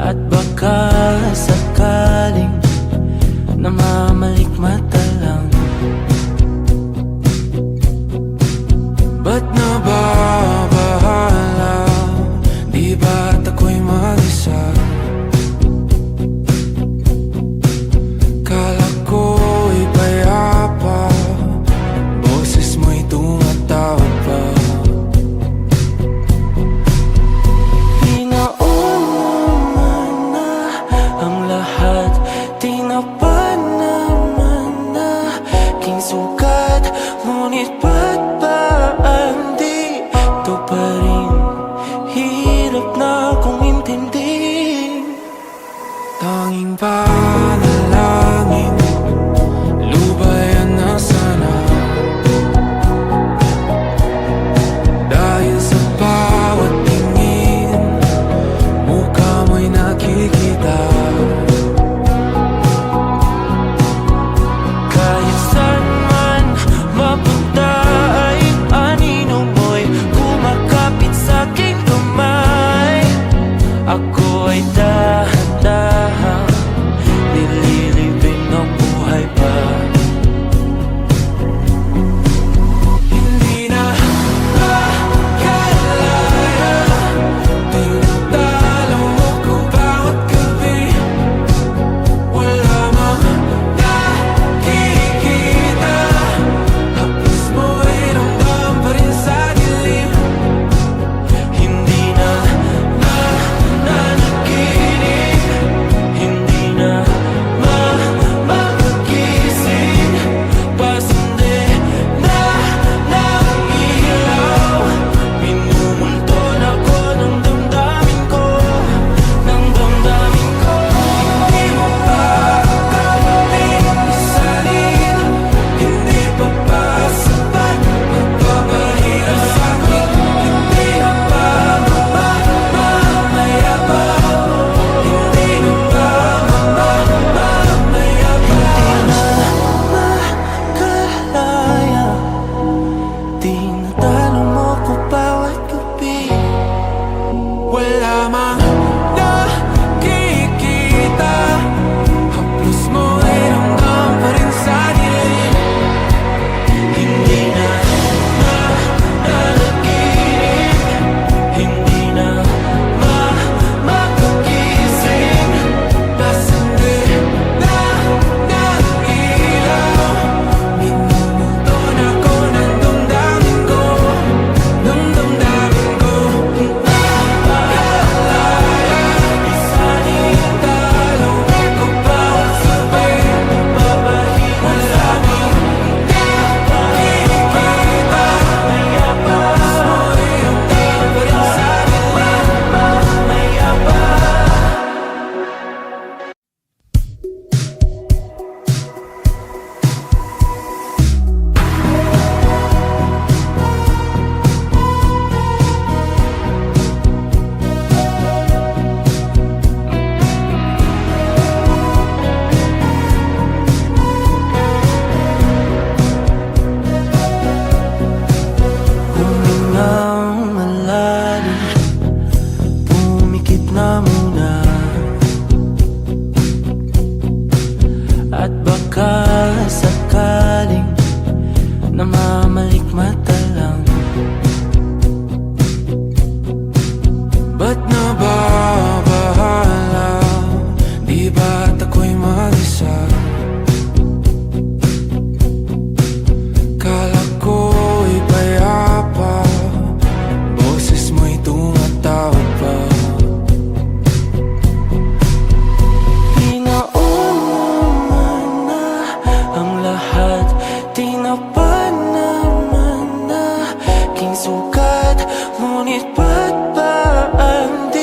At baka sakaling namamalikmata lang. Ba't nababahala? Di ba't ako'y mag-isa? Kala ko'y payapa, boses mo'y tumatawag pa. Tinapa naman na aking sugat, ngunit ba't ba di ito pa rin? Hirap na akong intindihin. Tanging panalangin, lubayan na sana. Dahil sa bawat tingin, mukha mo'y nakikita. Ako ay dahan-dahan nililibing ng buhay pa. Hindi na makalaya, tinatalo mo ko bawat gabi. Wala mang nakikita, tapos mo ay ramdam pa rin sa dilim. Hindi na tinatalo mo ko bawat gabi. Wala mang nakikita, haplos mo ay ramdam pa rin sa dilim. Hindi na nanaginip, hindi na makagising. Pasandi na ng ilaw, minumulto na ko ng damdamin ko. Isanitalo ko bawat sabay, papahinga sa amin. Nakikita, tapos mo'y ramdam pa rin sa dilim. Mayapa. Humingang malalim, pumikit na muna. At baka sakaling namamalikmata lang. Ba't nababahala? Di ba't ako'y mag-isa? Kala ko'y payapa, boses mo'y tumatawag pa. Pinauna na ang lahat, tinapa naman na aking sugat, ngunit ba't ba di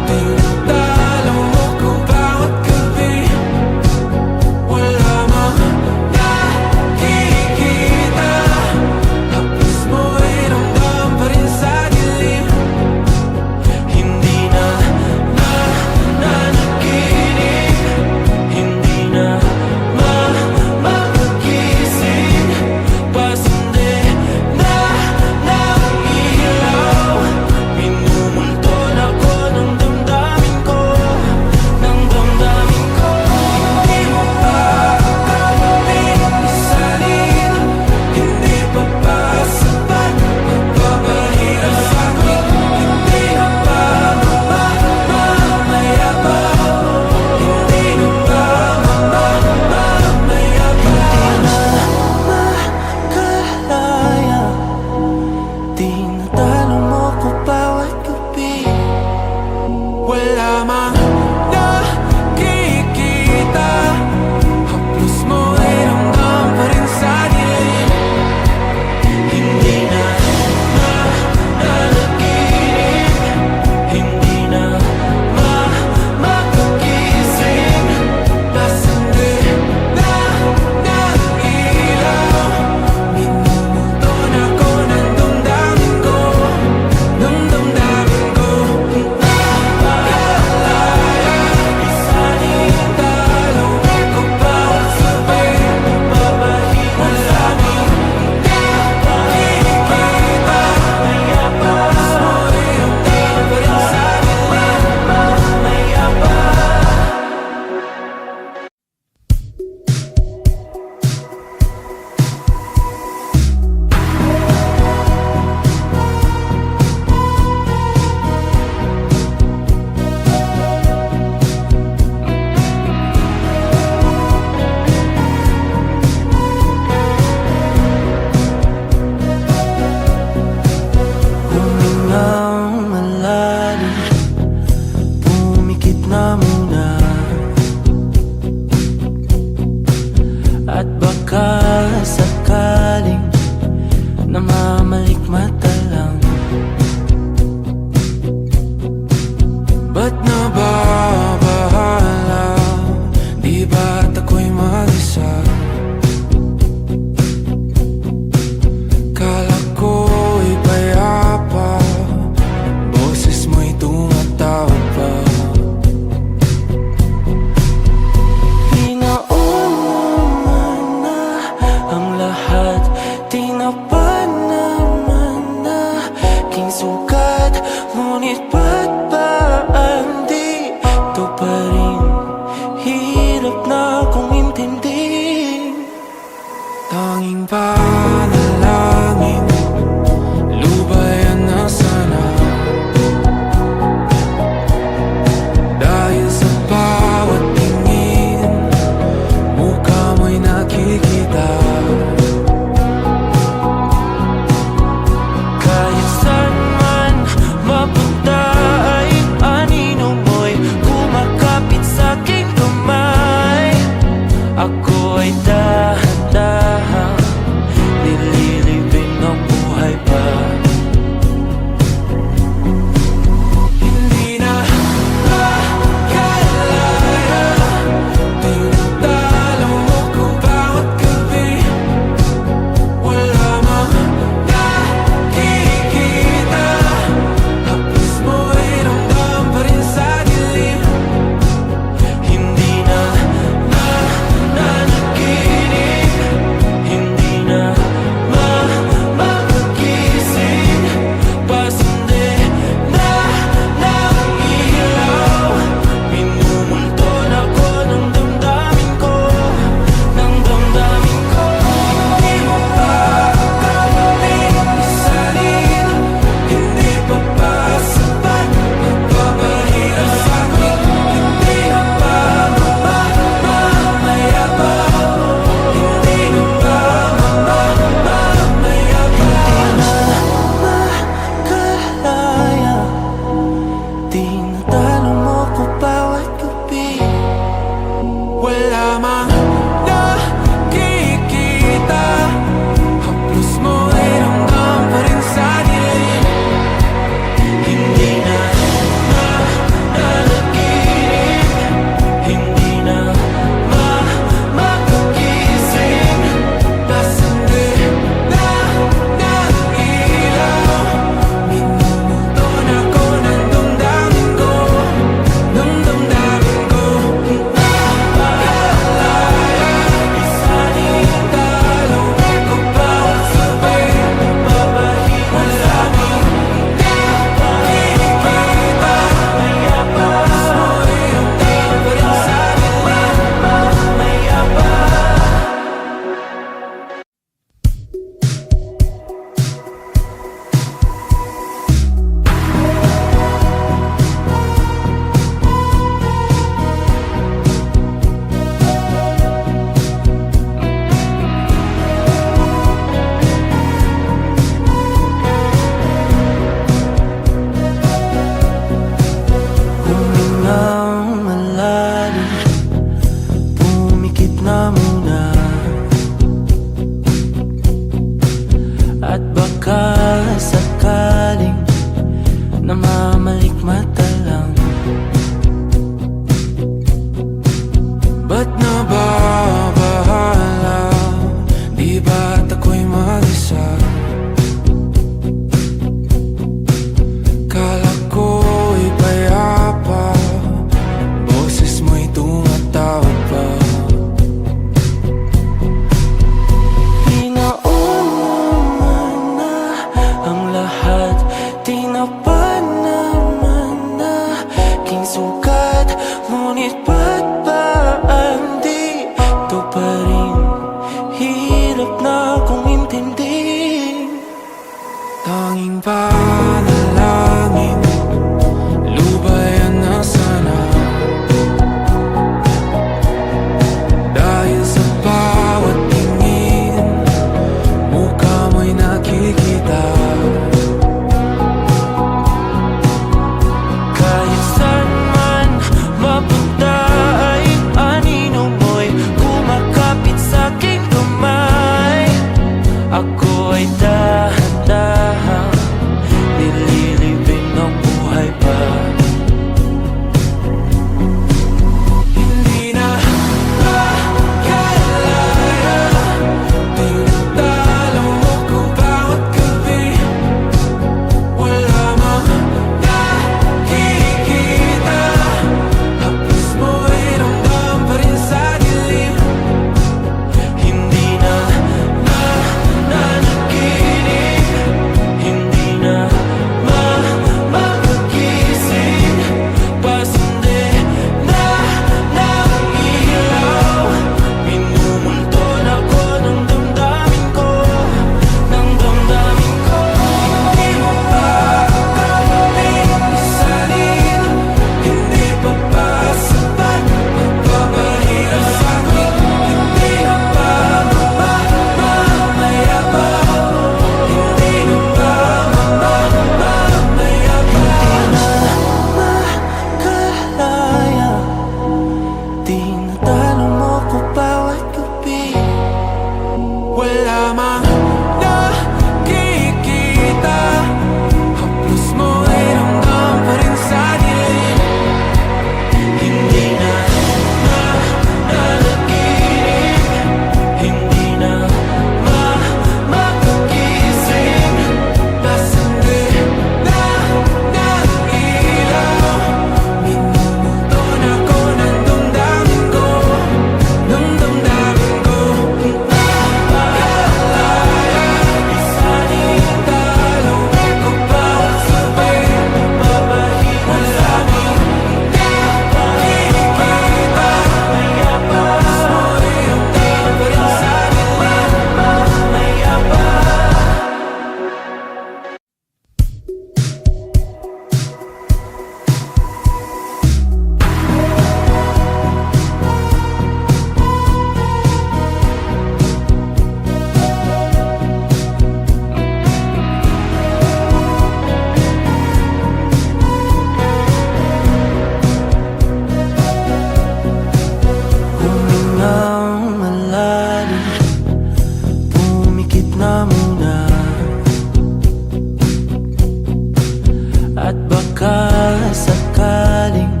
sakaling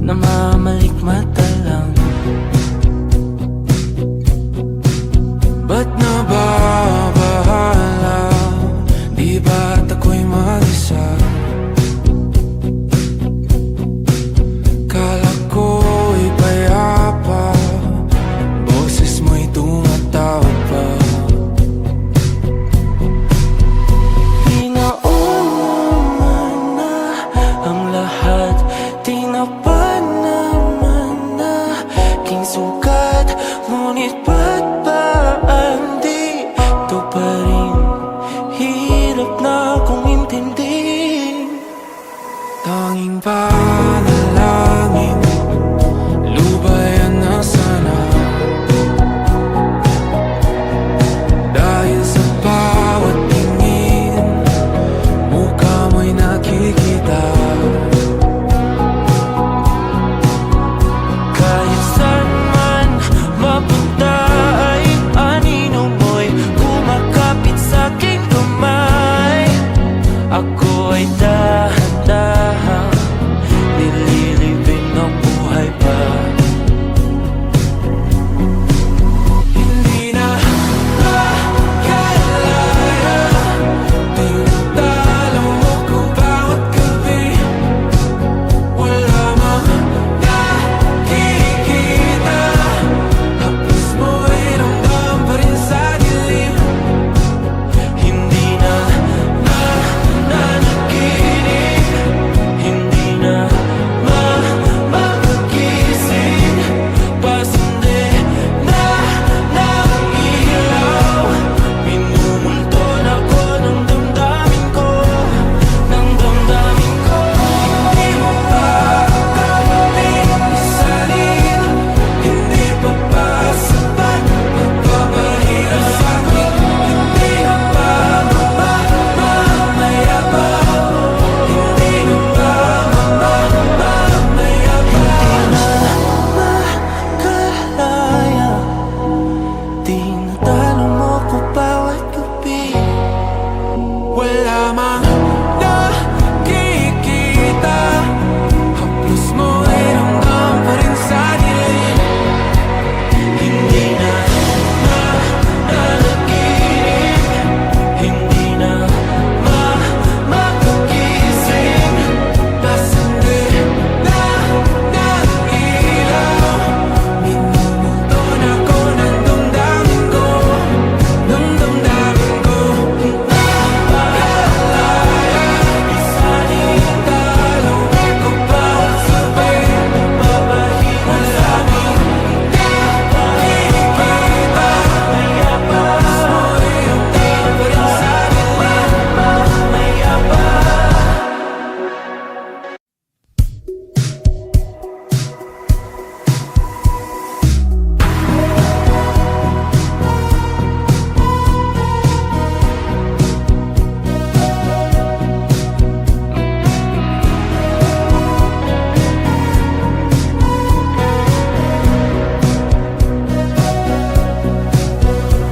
namamalikmata lang, ba't nababahala? Di ba't ako'y mag-isa? Kala ko'y payapa, boses mo'y tumatawag pa. Pinauna na ang lahat, tinapan naman na king sukat, ngunit ba't ba ang di ito pa rin? Hirap na kong intindihin. Tanging panalangin, lubayan na sana, dahil sa bawat tingin, mukha mo'y nakikita. Kahit saan man mapunta ay anino mo'y kumakapit sa aking kamay. Ako ay dahan-dahan nililibing ng buhay pa. Hindi na makalaya, tinatalo mo ko bawat gabi. Wala mang nakikita, haplos mo'y ramdam pa rin sa dilim. Hindi na nananaginip, hindi na mapagising, pasindi na ng ilaw. Minumulton ako ng damdamin ko, ng damdamin ko. Hindi mo pa kakaling isalin, hindi pa ba sapat magpapahirap sa'kin? Hindi na ba mamamayabang? Hindi na ba mamamayabang? Makalaya, tinatalo mo ko bawat gabi. Wala mang nakikita, haplos mo'y ramdam pa rin sa dilim. Hindi na nananaginip, hindi na mapagising, pasindi na ng ilaw. Minumulton ako ng damdamin ko, ng damdamin ko. Hindi makalaya, isalin talo ko bawat sabay, magpapahinga sa'min. Nakikita, haplos mo'y ramdam pa rin sa dilim.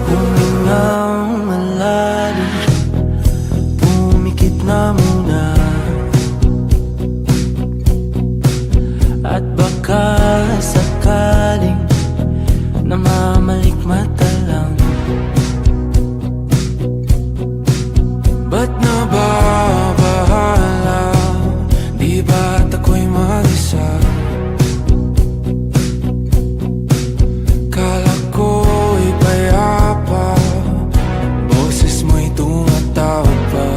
Humingang malalim, pumikit na muna, at baka sakaling namamalikmata lang, ba't nababahala? Di ba't ako'y mag-isa? Kala ko'y payapa, boses mo'y tumatawag pa.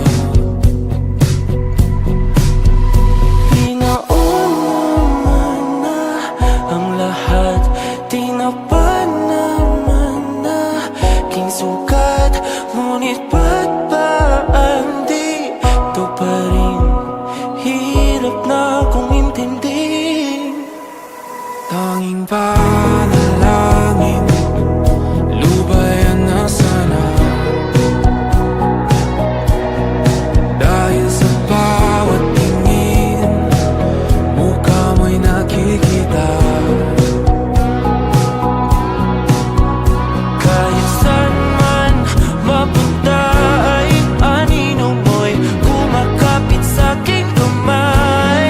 Pinauna na ang lahat, tinapan naman na king sukat, ngunit ba't ba ang di ito pa rin? Hirap na kong intindihin. Tanging panalangin, lubayan na sana, dahil sa bawat tingin, mukha mo'y nakikita. Kahit saan man mapunta ay anino mo'y kumakapit sa aking kamay.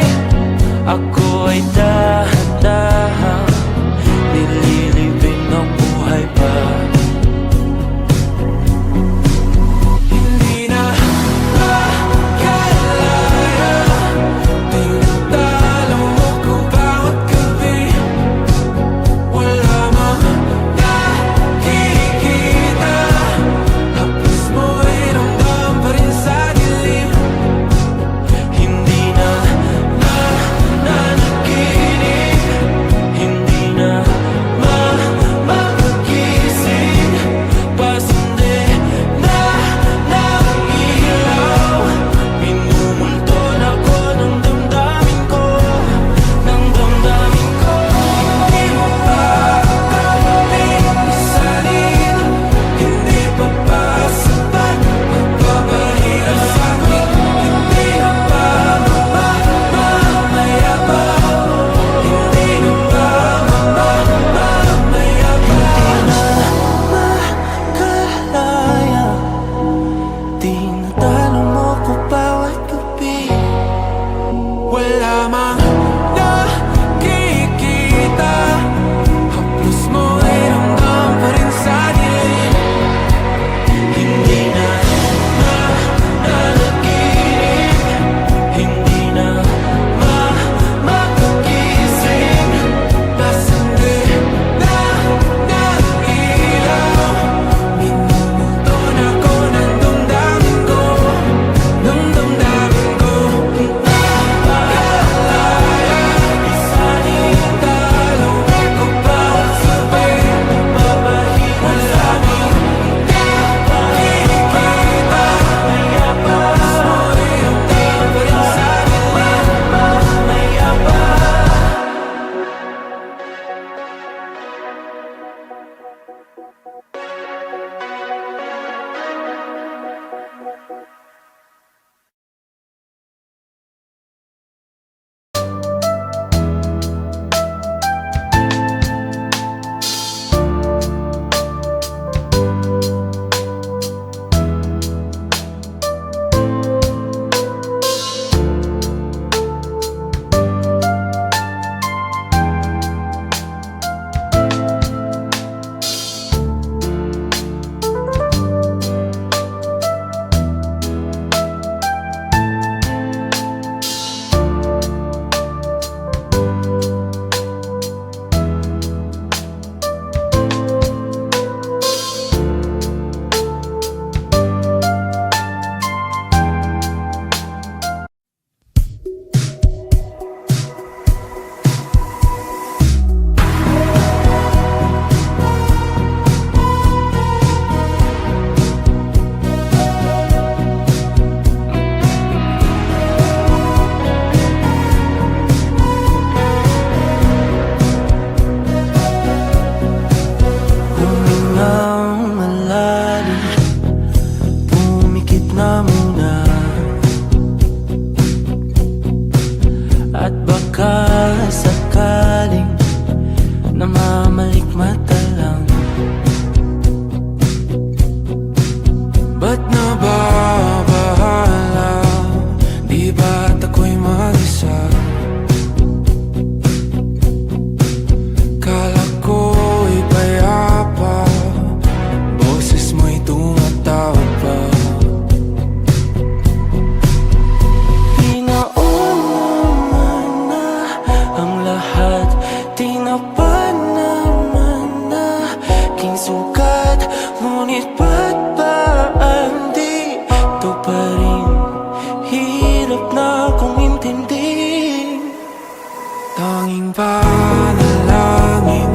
panalangin,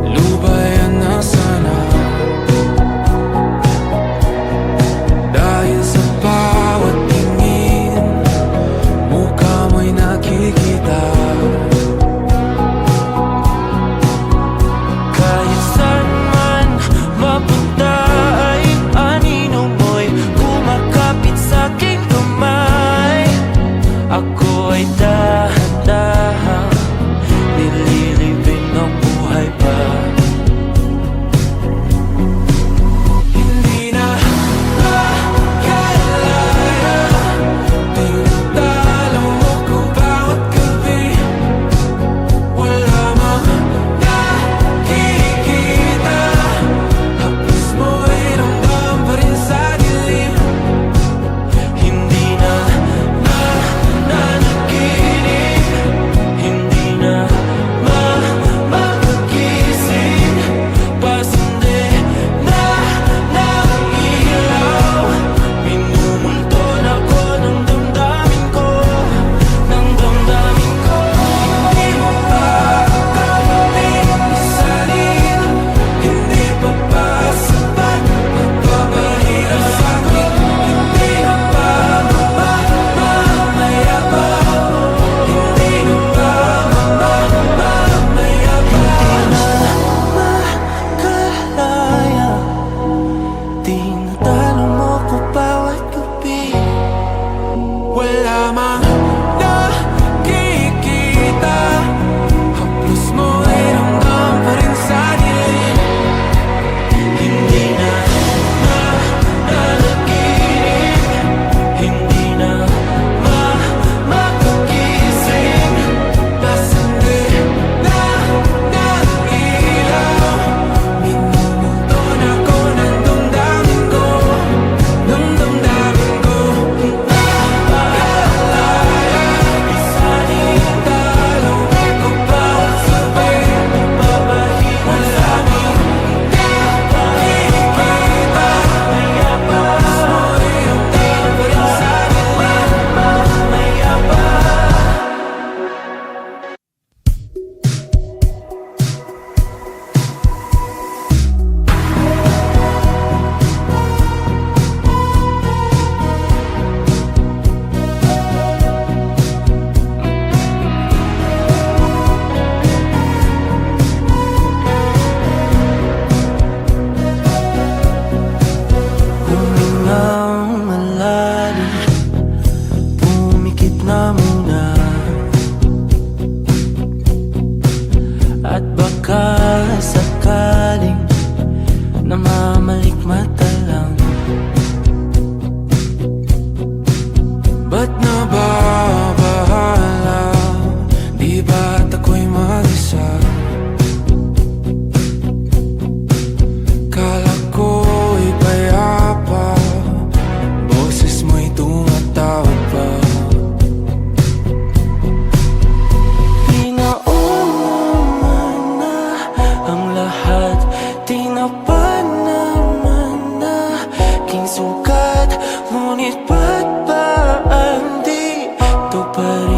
lubayan na sana. Dahil sa bawat tingin, mukha mo'y nakikita. Kahit saan man mapunta ay anino mo'y kumakapit sa'king kamay. Ako ay dahan-dahan nililibing ang buhay pa. Hindi na makalaya, tinatalo mo ko bawat gabi. Wala mang nakikita, haplos mo'y ramdam pa rin sa dilim. Hindi na nananaginip, hindi na mapagising. Pasindi na ng ilaw, minumulton ako ng damdamin ko, ng damdamin ko. Hindi mo pa kami isalin, hindi pa ba sapat magpapahirap sa'kin? Hindi na ba mamamaya pa? Hindi na ba mamamaya pa? Makalaya, tinatalo mo ko bawat gabi. Wala mang nakikita, haplos mo'y ramdam pa rin sa dilim. Hindi na nananaginip, hindi na mapagising. Pasindi na ng ilaw, minumulton ako ng damdamin ko, ng damdamin ko. Nakalaya, isanin talo ko bawat sabay, magpapahirap sa'kin. Nakikita, maya pa, mo'y ramdam pa rin sa dilim. Maya pa. Humingang malalim, pumikit na muna, at baka sakaling namamalikmata lang. Ba't nababahala? Di ba't ako'y mag-isa? Kala ko'y payapa, boses mo'y tumatawag pa. Pinauna na ang lahat, tinapan naman na king sugat. Ngunit ba't ba di ito pa rin